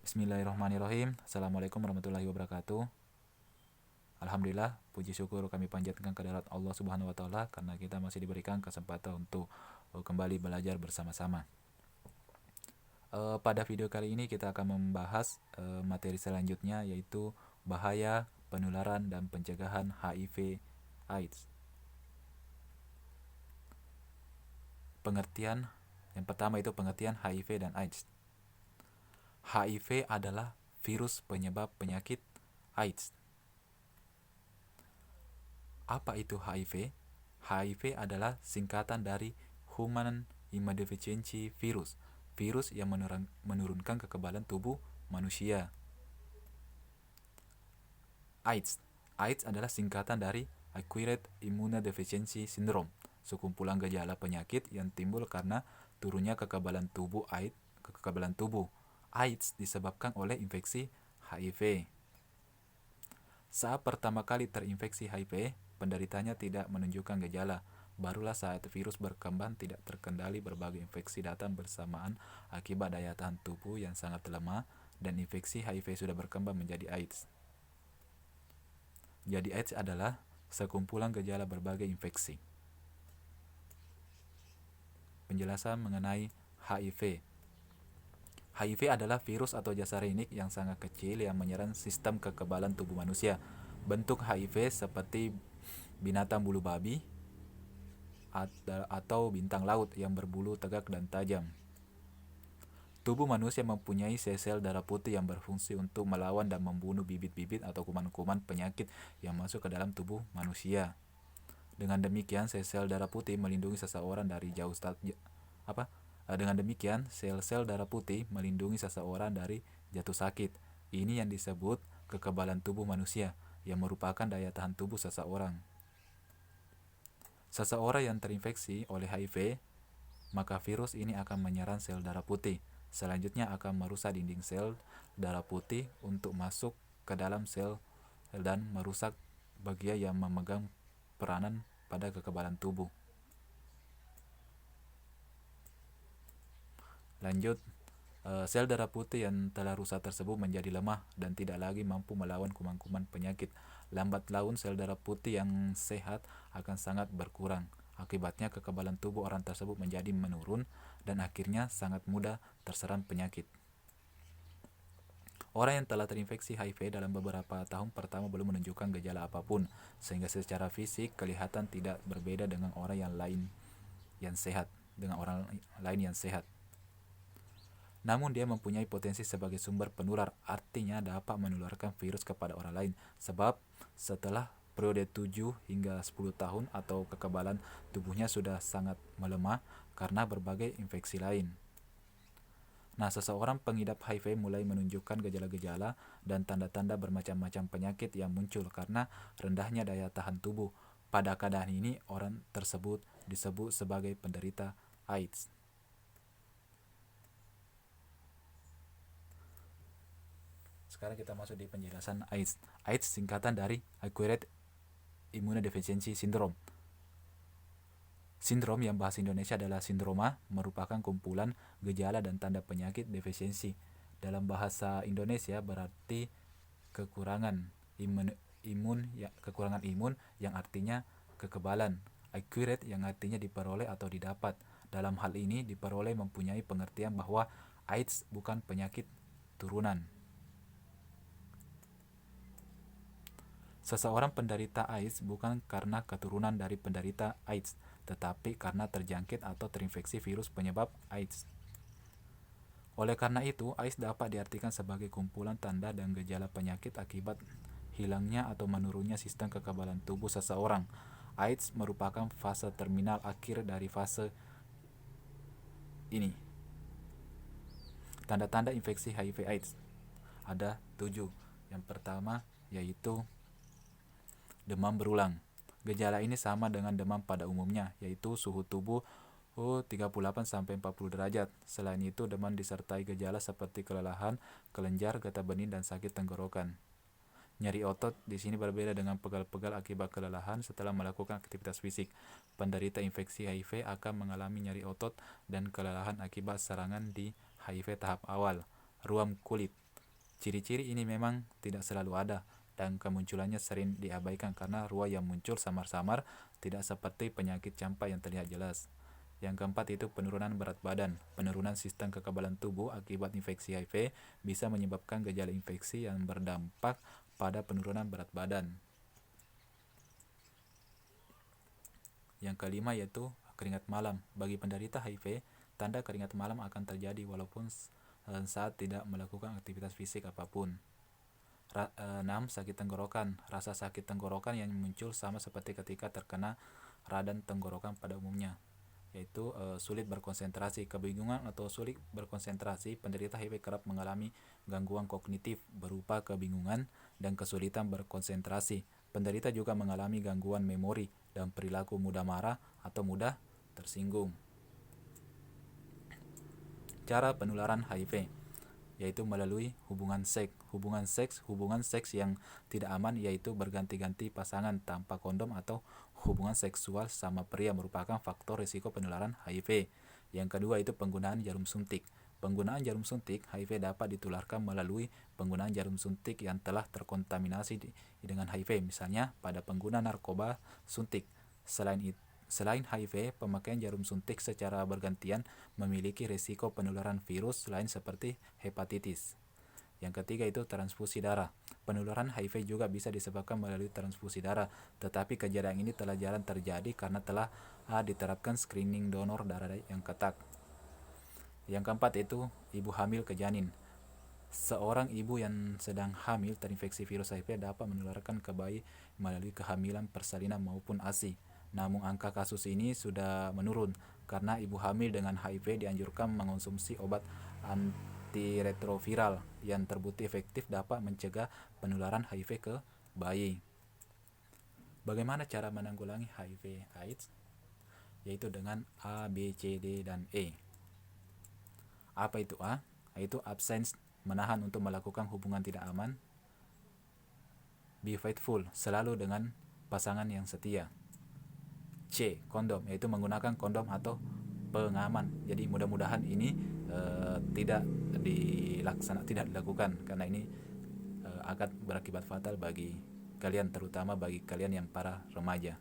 Bismillahirrahmanirrahim. Assalamualaikum warahmatullahi wabarakatuh. Alhamdulillah, puji syukur kami panjatkan kehadirat Allah Subhanahu wa taala karena kita masih diberikan kesempatan untuk kembali belajar bersama-sama. Pada video kali ini kita akan membahas materi selanjutnya, yaitu bahaya penularan dan pencegahan HIV AIDS. Pengertian yang pertama itu pengertian HIV dan AIDS. HIV adalah virus penyebab penyakit AIDS. Apa itu HIV? HIV adalah singkatan dari Human Immunodeficiency Virus, virus yang menurunkan kekebalan tubuh manusia. AIDS adalah singkatan dari Acquired Immunodeficiency Syndrome, sekumpulan gejala penyakit yang timbul karena turunnya kekebalan tubuh AIDS disebabkan oleh infeksi HIV. Saat pertama kali terinfeksi HIV, penderitanya tidak menunjukkan gejala. Barulah saat virus berkembang tidak terkendali, berbagai infeksi datang bersamaan akibat daya tahan tubuh yang sangat lemah, dan infeksi HIV sudah berkembang menjadi AIDS. Jadi AIDS adalah sekumpulan gejala berbagai infeksi. Penjelasan mengenai HIV. HIV adalah virus atau jasarinik yang sangat kecil yang menyerang sistem kekebalan tubuh manusia. Bentuk HIV seperti binatang bulu babi atau bintang laut yang berbulu tegak dan tajam. Tubuh manusia mempunyai sel-sel darah putih yang berfungsi untuk melawan dan membunuh bibit-bibit atau kuman-kuman penyakit yang masuk ke dalam tubuh manusia. Dengan demikian, sel-sel darah putih melindungi seseorang dari Dengan demikian, sel-sel darah putih melindungi seseorang dari jatuh sakit. Ini yang disebut kekebalan tubuh manusia, yang merupakan daya tahan tubuh seseorang. Seseorang yang terinfeksi oleh HIV, maka virus ini akan menyerang sel darah putih. Selanjutnya akan merusak dinding sel darah putih untuk masuk ke dalam sel dan merusak bagian yang memegang peranan pada kekebalan tubuh. Lanjut, sel darah putih yang telah rusak tersebut menjadi lemah dan tidak lagi mampu melawan kuman-kuman penyakit. Lambat laun sel darah putih yang sehat akan sangat berkurang. Akibatnya kekebalan tubuh orang tersebut menjadi menurun dan akhirnya sangat mudah terserang penyakit. Orang yang telah terinfeksi HIV dalam beberapa tahun pertama belum menunjukkan gejala apapun, sehingga secara fisik kelihatan tidak berbeda dengan orang lain yang sehat. Namun dia mempunyai potensi sebagai sumber penular, artinya dapat menularkan virus kepada orang lain, sebab setelah periode 7 hingga 10 tahun atau kekebalan tubuhnya sudah sangat melemah karena berbagai infeksi lain. Nah, seseorang pengidap HIV mulai menunjukkan gejala-gejala dan tanda-tanda bermacam-macam penyakit yang muncul karena rendahnya daya tahan tubuh. Pada keadaan ini, orang tersebut disebut sebagai penderita AIDS. Sekarang kita masuk di penjelasan AIDS. AIDS singkatan dari Acquired Immunodeficiency Syndrome. Sindrom yang bahasa Indonesia adalah sindroma, merupakan kumpulan gejala dan tanda penyakit defisiensi. Dalam bahasa Indonesia berarti kekurangan imun yang artinya kekebalan. Acquired yang artinya diperoleh atau didapat. Dalam hal ini diperoleh mempunyai pengertian bahwa AIDS bukan penyakit turunan. Seseorang penderita AIDS bukan karena keturunan dari penderita AIDS, tetapi karena terjangkit atau terinfeksi virus penyebab AIDS. Oleh karena itu, AIDS dapat diartikan sebagai kumpulan tanda dan gejala penyakit akibat hilangnya atau menurunnya sistem kekebalan tubuh seseorang. AIDS merupakan fase terminal akhir dari fase ini. Tanda-tanda infeksi HIV AIDS ada 7. Yang pertama yaitu demam berulang. Gejala ini sama dengan demam pada umumnya, yaitu suhu tubuh 38-40 derajat. Selain itu, demam disertai gejala seperti kelelahan, kelenjar, getah bening, dan sakit tenggorokan. Nyeri otot di sini berbeda dengan pegal-pegal akibat kelelahan setelah melakukan aktivitas fisik. Penderita infeksi HIV akan mengalami nyeri otot dan kelelahan akibat serangan di HIV tahap awal. Ruam kulit. Ciri-ciri ini memang tidak selalu ada, dan kemunculannya sering diabaikan karena ruang yang muncul samar-samar, tidak seperti penyakit campak yang terlihat jelas. Yang keempat itu penurunan berat badan. Penurunan sistem kekebalan tubuh akibat infeksi HIV bisa menyebabkan gejala infeksi yang berdampak pada penurunan berat badan. Yang kelima yaitu keringat malam. Bagi penderita HIV, tanda keringat malam akan terjadi walaupun saat tidak melakukan aktivitas fisik apapun. 6. Sakit tenggorokan. Rasa sakit tenggorokan yang muncul sama seperti ketika terkena radang tenggorokan pada umumnya, yaitu sulit berkonsentrasi. Kebingungan atau sulit berkonsentrasi. Penderita HIV kerap mengalami gangguan kognitif berupa kebingungan dan kesulitan berkonsentrasi. Penderita juga mengalami gangguan memori dan perilaku mudah marah atau mudah tersinggung. Cara penularan HIV yaitu melalui hubungan seks. Hubungan seks yang tidak aman yaitu berganti-ganti pasangan tanpa kondom atau hubungan seksual sama pria merupakan faktor risiko penularan HIV. Yang kedua itu penggunaan jarum suntik. Penggunaan jarum suntik HIV dapat ditularkan melalui penggunaan jarum suntik yang telah terkontaminasi dengan HIV, misalnya pada pengguna narkoba suntik. Selain HIV, pemakaian jarum suntik secara bergantian memiliki risiko penularan virus lain seperti hepatitis. Yang ketiga itu transfusi darah. Penularan HIV juga bisa disebabkan melalui transfusi darah, tetapi kejadian ini telah jarang terjadi karena telah diterapkan screening donor darah yang ketat. Yang keempat itu ibu hamil ke janin. Seorang ibu yang sedang hamil terinfeksi virus HIV dapat menularkan ke bayi melalui kehamilan persalinan maupun ASI. Namun angka kasus ini sudah menurun karena ibu hamil dengan HIV dianjurkan mengonsumsi obat antiretroviral yang terbukti efektif dapat mencegah penularan HIV ke bayi. Bagaimana cara menanggulangi HIV/AIDS? Yaitu dengan A, B, C, D, dan E. Apa itu A? Yaitu absence, menahan untuk melakukan hubungan tidak aman. Be faithful, selalu dengan pasangan yang setia. C. Kondom, yaitu menggunakan kondom atau pengaman. Jadi mudah-mudahan ini tidak dilakukan karena ini akan berakibat fatal bagi kalian, terutama bagi kalian yang para remaja.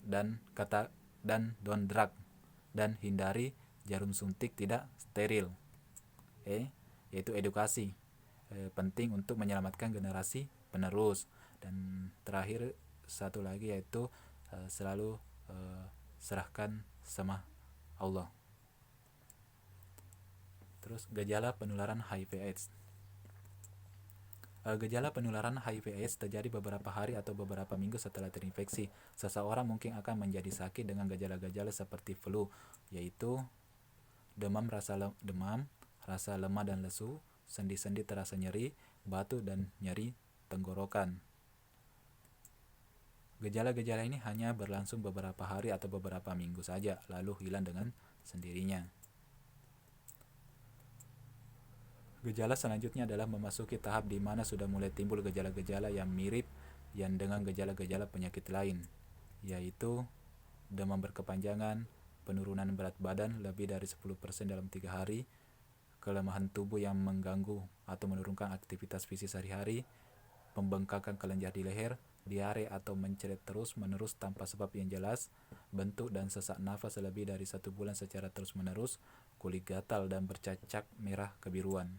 Dan don't drug, dan hindari jarum suntik tidak steril. Yaitu edukasi penting untuk menyelamatkan generasi penerus. Dan terakhir satu lagi yaitu selalu serahkan sama Allah. Terus gejala penularan HIV/AIDS. Gejala penularan HIV/AIDS terjadi beberapa hari atau beberapa minggu setelah terinfeksi. Seseorang mungkin akan menjadi sakit dengan gejala-gejala seperti flu, yaitu demam, rasa lemah dan lesu, sendi-sendi terasa nyeri, batuk dan nyeri tenggorokan. Gejala-gejala ini hanya berlangsung beberapa hari atau beberapa minggu saja, lalu hilang dengan sendirinya. Gejala selanjutnya adalah memasuki tahap di mana sudah mulai timbul gejala-gejala yang mirip yang dengan gejala-gejala penyakit lain, yaitu demam berkepanjangan, penurunan berat badan lebih dari 10% dalam 3 hari, kelemahan tubuh yang mengganggu atau menurunkan aktivitas fisik sehari-hari, pembengkakan kelenjar di leher, diare atau mencret terus-menerus tanpa sebab yang jelas, bentuk dan sesak nafas lebih dari 1 bulan secara terus-menerus, kulit gatal dan bercacak merah kebiruan.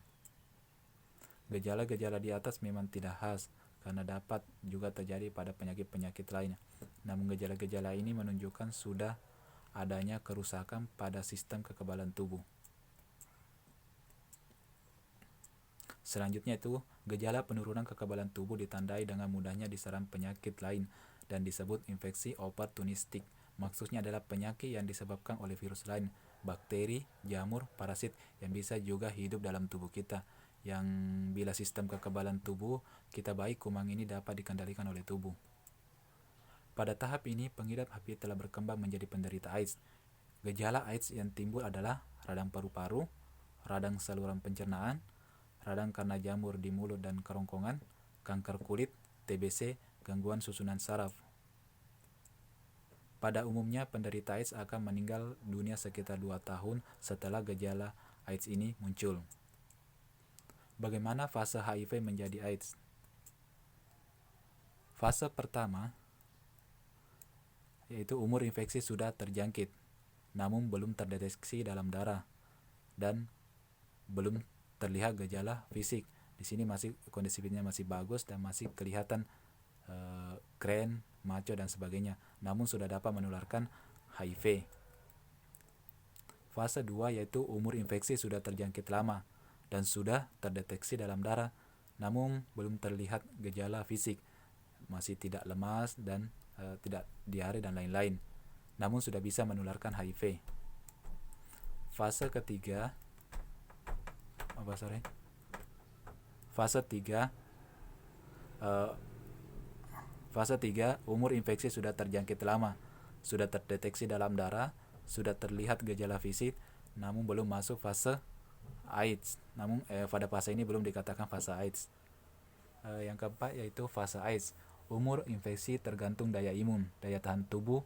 Gejala-gejala di atas memang tidak khas karena dapat juga terjadi pada penyakit-penyakit lain. Namun gejala-gejala ini menunjukkan sudah adanya kerusakan pada sistem kekebalan tubuh. Selanjutnya itu gejala penurunan kekebalan tubuh ditandai dengan mudahnya diserang penyakit lain dan disebut infeksi opportunistik. Maksudnya adalah penyakit yang disebabkan oleh virus lain, bakteri, jamur, parasit yang bisa juga hidup dalam tubuh kita. Yang bila sistem kekebalan tubuh kita baik, kuman ini dapat dikendalikan oleh tubuh. Pada tahap ini pengidap HIV telah berkembang menjadi penderita AIDS. Gejala AIDS yang timbul adalah radang paru-paru, radang saluran pencernaan, radang karena jamur di mulut dan kerongkongan, kanker kulit, TBC, gangguan susunan saraf. Pada umumnya penderita AIDS akan meninggal dunia sekitar 2 tahun setelah gejala AIDS ini muncul. Bagaimana fase HIV menjadi AIDS? Fase pertama yaitu umur infeksi sudah terjangkit, namun belum terdeteksi dalam darah dan belum terlihat gejala fisik. Di sini masih kondisi fisiknya masih bagus dan masih kelihatan keren, maco dan sebagainya, namun sudah dapat menularkan HIV. Fase 2 yaitu umur infeksi sudah terjangkit lama dan sudah terdeteksi dalam darah, namun belum terlihat gejala fisik, masih tidak lemas dan tidak diare dan lain-lain, namun sudah bisa menularkan HIV. Fase ketiga, Fase 3 umur infeksi sudah terjangkit lama, sudah terdeteksi dalam darah, sudah terlihat gejala fisik, namun belum masuk fase AIDS. Namun pada fase ini belum dikatakan fase AIDS. Yang keempat yaitu fase AIDS. Umur infeksi tergantung daya imun, daya tahan tubuh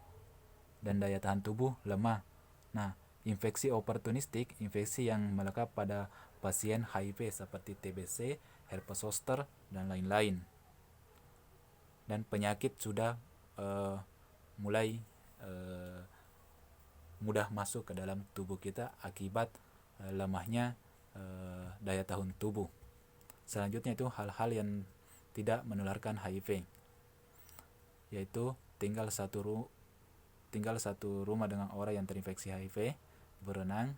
dan daya tahan tubuh lemah. Nah, infeksi oportunistik, infeksi yang melekat pada pasien HIV seperti TBC, herpes zoster dan lain-lain. Dan penyakit sudah mulai mudah masuk ke dalam tubuh kita akibat lemahnya daya tahan tubuh. Selanjutnya itu hal-hal yang tidak menularkan HIV, yaitu tinggal satu rumah dengan orang yang terinfeksi HIV, berenang,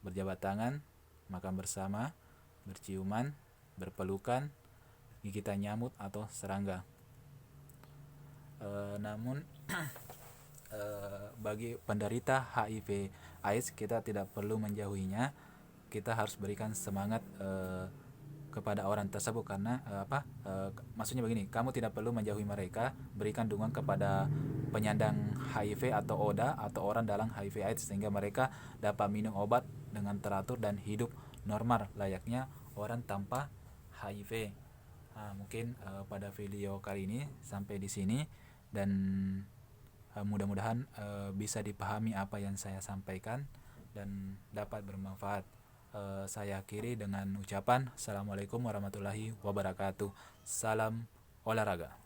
berjabat tangan, makan bersama, berciuman, berpelukan, gigitan nyamuk atau serangga. Namun bagi penderita HIV AIDS kita tidak perlu menjauhinya, kita harus berikan semangat kepada orang tersebut karena maksudnya begini, kamu tidak perlu menjauhi mereka, berikan dukungan kepada penyandang HIV atau ODA atau orang dalam HIV AIDS sehingga mereka dapat minum obat dengan teratur dan hidup normal layaknya orang tanpa HIV. Mungkin pada video kali ini sampai di sini dan mudah-mudahan bisa dipahami apa yang saya sampaikan dan dapat bermanfaat. Saya akhiri dengan ucapan Assalamualaikum warahmatullahi wabarakatuh. Salam olahraga.